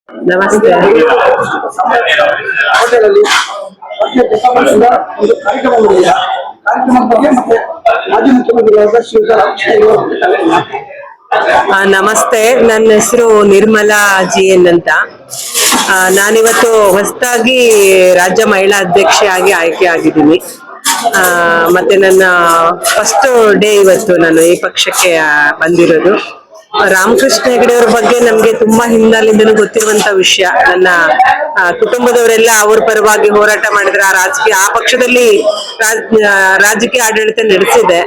ನಮಸ್ತೆ. ಹೋಟೆಲಲ್ಲಿ ಒಂದು ಕಾರ್ಯಕ್ರಮ ಮಾಡಿಲ್ಲ. ಕಾರ್ಯಕ್ರಮದ ಬಗ್ಗೆ ಮತ್ತೆ ಮಾಜಿ ಮುಖ್ಯಮಂತ್ರಿಗಳಾದ ಶಿವರಾಮ್ ನಮಸ್ತೆ, ನನ್ನ ಹೆಸರು ನಿರ್ಮಲಾ GN ಅಂತ. ನಾನಿವತ್ತು ಹೊಸದಾಗಿ ರಾಜ್ಯ ಮಹಿಳಾ ಅಧ್ಯಕ್ಷೆಯಾಗಿ ಆಯ್ಕೆ ಆಗಿದ್ದೀನಿ. ಮತ್ತೆ ನನ್ನ ಫಸ್ಟ್ ಡೇ ಇವತ್ತು ನಾನು ಈ ಪಕ್ಷಕ್ಕೆ ಬಂದಿರೋದು. ರಾಮಕೃಷ್ಣ ಹೆಗಡೆ ಅವ್ರ ಬಗ್ಗೆ ನಮ್ಗೆ ತುಂಬಾ ಹಿಂದಾಲಿಂದನೂ ಗೊತ್ತಿರುವಂತ ವಿಷಯ. ನನ್ನ ಕುಟುಂಬದವರೆಲ್ಲ ಅವ್ರ ಪರವಾಗಿ ಹೋರಾಟ ಮಾಡಿದ್ರೆ ಆ ಪಕ್ಷದಲ್ಲಿ ರಾಜಕೀಯ ಆಡಳಿತ ನಡೆಸಿದೆ.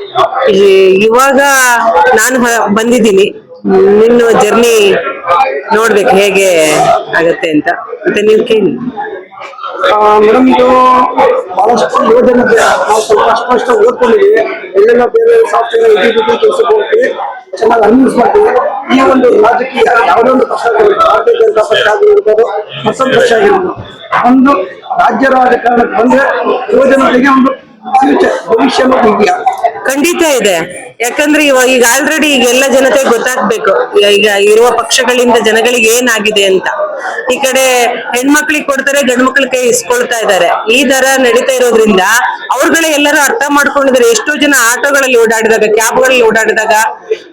ಇವಾಗ ನಾನು ಬಂದಿದ್ದೀನಿ. ನಿನ್ನ ಜರ್ನಿ ನೋಡ್ಬೇಕು ಹೇಗೆ ಆಗತ್ತೆ ಅಂತ. ಮತ್ತೆ ನೀವು ಕೇಳಿ. ಮೇಡಮ್, ಇದು ಬಹಳಷ್ಟು ಯೋಜನೆ ನಾವು ಸ್ವಲ್ಪ ಅಷ್ಟಷ್ಟ ಓದ್ಕೊಂಡಿದ್ದೀವಿ. ಎಲ್ಲೆಲ್ಲ ಬೇರೆ ಸಾಫ್ಟ್ವೇರ್ ಕೆಲಸಕ್ಕೆ ಹೋಗ್ತೀವಿ, ಚೆನ್ನಾಗಿ ಅನ್ಯೂಸ್ ಮಾಡ್ತೀವಿ. ಈ ಒಂದು ರಾಜಕೀಯ ಯಾವುದೋ ಒಂದು ಪಕ್ಷ ಭಾರತೀಯ ಜನತಾ ಪಕ್ಷ ಆಗಿರ್ಬೋದು, ಮತ್ತೊಂದು ಪಕ್ಷ ಆಗಿರ್ಬೋದು, ಒಂದು ರಾಜ್ಯ ರಾಜಕಾರಣಕ್ಕೆ ಬಂದ್ರೆ ಯೋಜನೆಗಳಿಗೆ ಒಂದು ಫ್ಯೂಚರ್ ಭವಿಷ್ಯ ಇದೆಯಾ? ಖಂಡಿತ ಇದೆ. ಯಾಕಂದ್ರೆ ಈಗ ಆಲ್ರೆಡಿ ಈಗ ಎಲ್ಲ ಜನತೆಗೆ ಗೊತ್ತಾಗ್ಬೇಕು ಈಗ ಇರುವ ಪಕ್ಷಗಳಿಂದ ಜನಗಳಿಗೆ ಏನಾಗಿದೆ ಅಂತ. ಈ ಕಡೆ ಹೆಣ್ಮಕ್ಳಿಗೆ ಕೊಡ್ತಾರೆ, ಗಂಡು ಮಕ್ಳ ಕೈ ಇಸ್ಕೊಳ್ತಾ ಇದ್ದಾರೆ. ಈ ತರ ನಡೀತಾ ಇರೋದ್ರಿಂದ ಅವ್ರುಗಳೇ ಎಲ್ಲರೂ ಅರ್ಥ ಮಾಡ್ಕೊಂಡಿದ್ದಾರೆ. ಎಷ್ಟೋ ಜನ ಆಟೋಗಳಲ್ಲಿ ಓಡಾಡಿದಾಗ, ಕ್ಯಾಬ್ಗಳಲ್ಲಿ ಓಡಾಡಿದಾಗ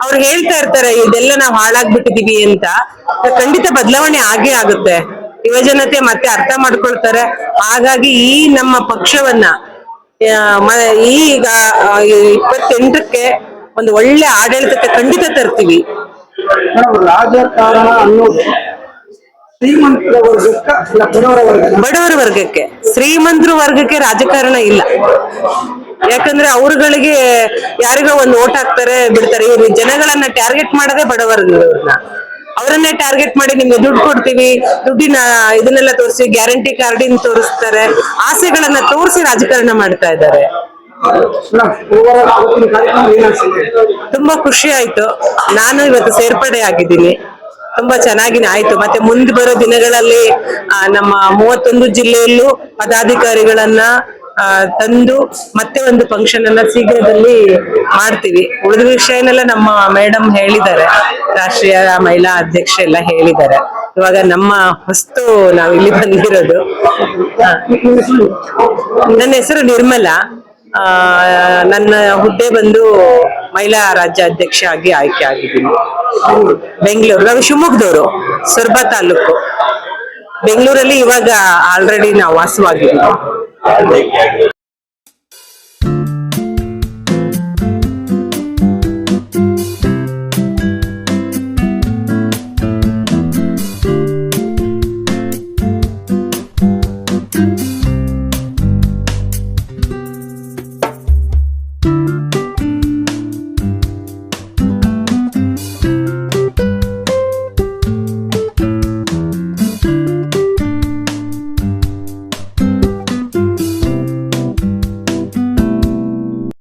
ಅವ್ರು ಹೇಳ್ತಾ ಇರ್ತಾರೆ ಇದೆಲ್ಲ ನಾವು ಹಾಳಾಗ್ಬಿಟ್ಟಿದೀವಿ ಅಂತ. ಖಂಡಿತ ಬದಲಾವಣೆ ಆಗೇ ಆಗುತ್ತೆ. ಯುವಜನತೆ ಮತ್ತೆ ಅರ್ಥ ಮಾಡ್ಕೊಳ್ತಾರೆ. ಹಾಗಾಗಿ ಈ ನಮ್ಮ ಪಕ್ಷವನ್ನ ಈಗ 28ಕ್ಕೆ ಒಂದು ಒಳ್ಳೆ ಆಡಳಿತಕ್ಕೆ ಖಂಡಿತ ತರ್ತೀವಿ. ರಾಜಕಾರಣ ಅನ್ನೋದು ಶ್ರೀಮಂತರ ವರ್ಗಕ್ಕೆ ಇಲ್ಲ ಬಡವರ ವರ್ಗಕ್ಕೆ. ಶ್ರೀಮಂತರ ವರ್ಗಕ್ಕೆ ರಾಜಕಾರಣ ಇಲ್ಲ. ಯಾಕಂದ್ರೆ ಅವ್ರಗಳಿಗೆ ಯಾರಿಗೋ ಒಂದು ಓಟ್ ಹಾಕ್ತಾರೆ, ಬಿಡ್ತಾರೆ. ಇವ್ರು ಜನಗಳನ್ನ ಟಾರ್ಗೆಟ್ ಮಾಡದೆ ಬಡವರ್ಗವ್ರನ್ನ. ಅವರನ್ನೇ ಟಾರ್ಗೆಟ್ ಮಾಡಿ ನಿಮ್ಗೆ ದುಡ್ಡು ಕೊಡ್ತೀವಿ, ದುಡ್ಡಿನ ಇದನ್ನೆಲ್ಲ ತೋರಿಸಿ, ಗ್ಯಾರಂಟಿ ಕಾರ್ಡಿನ ತೋರಿಸ್ತಾರೆ, ಆಸೆಗಳನ್ನ ತೋರಿಸಿ ರಾಜಕಾರಣ ಮಾಡ್ತಾ ಇದ್ದಾರೆ. ತುಂಬಾ ಖುಷಿ ಆಯ್ತು. ನಾನು ಇವತ್ತು ಸೇರ್ಪಡೆ ಆಗಿದ್ದೀನಿ. ತುಂಬಾ ಚೆನ್ನಾಗಿ ಆಯ್ತು. ಮತ್ತೆ ಮುಂದೆ ಬರೋ ದಿನಗಳಲ್ಲಿ ನಮ್ಮ 31 ಜಿಲ್ಲೆಯಲ್ಲೂ ಪದಾಧಿಕಾರಿಗಳನ್ನ ತಂದು ಮತ್ತೆ ಒಂದು ಫಂಕ್ಷನ್ ಅನ್ನ ಶೀಘ್ರದಲ್ಲಿ ಮಾಡ್ತೀವಿ. ಉಳಿದ ವಿಷಯನೆಲ್ಲ ನಮ್ಮ ಮೇಡಮ್ ಹೇಳಿದ್ದಾರೆ, ರಾಷ್ಟ್ರೀಯ ಮಹಿಳಾ ಅಧ್ಯಕ್ಷೆ ಎಲ್ಲ ಹೇಳಿದ್ದಾರೆ. ಇವಾಗ ನಮ್ಮ ಹೊಸ್ತು ನಾವು ಇಲ್ಲಿ ಬಂದಿರೋದು. ನನ್ನ ಹೆಸರು ನಿರ್ಮಲಾ. ನನ್ನ ಹುದ್ದೆ ಬಂದು ಮಹಿಳಾ ರಾಜ್ಯ ಅಧ್ಯಕ್ಷ ಆಗಿ ಆಯ್ಕೆ ಆಗಿದ್ದೀನಿ. ಬೆಂಗಳೂರು. ನಾವು ಶಿವಮೊಗ್ಗದವರು, ಸೊರಬ ತಾಲೂಕು. ಬೆಂಗಳೂರಲ್ಲಿ ಇವಾಗ ಆಲ್ರೆಡಿ ನಾವು ವಾಸವಾಗಿದ್ದೀವಿ.